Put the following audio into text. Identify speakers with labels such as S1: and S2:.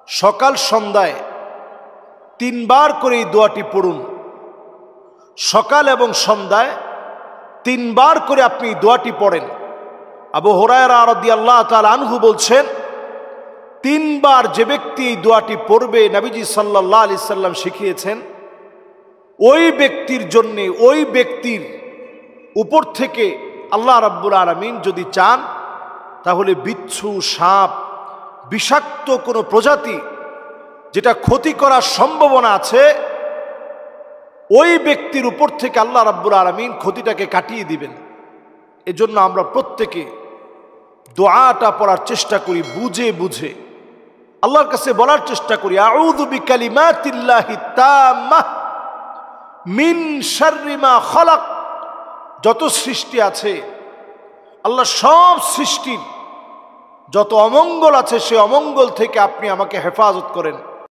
S1: সকাল সন্ধ্যায় 3 বার করে এই দোয়াটি পড়ুন। সকাল এবং সন্ধ্যায় 3 বার করে আপনি দোয়াটি পড়েন। আবু হুরায়রা রাদিয়াল্লাহু তাআলা আনহু বলছেন, 3 বার যে ব্যক্তি এই দোয়াটি পড়বে, নবীজি সাল্লাল্লাহু আলাইহি সাল্লাম শিখিয়েছেন, ওই ব্যক্তির জন্য, ওই ব্যক্তির উপর থেকে আল্লাহ রাব্বুল আলামিন যদি চান, তাহলে বিচ্ছু, সাপ, বিষাক্ত কোনো প্রজাতি যেটা ক্ষতি করার সম্ভাবনা আছে, ওই ব্যক্তির উপর থেকে আল্লাহ রাব্বুল আলামিন ক্ষতিটাকে কাটিয়ে দিবেন। এজন্য আমরা প্রত্যেকে দোয়াটা পড়ার চেষ্টা করি, বুঝে বুঝে আল্লাহর কাছে বলার চেষ্টা করি, আউযু বিকালিমাতিল্লাহি তাম্মাহ মিন শাররি মা খালাক। যত সৃষ্টি আছে, আল্লাহ সব সৃষ্টির যত অমঙ্গল আছে, সে অমঙ্গল থেকে আপনি আমাকে হেফাজত করেন।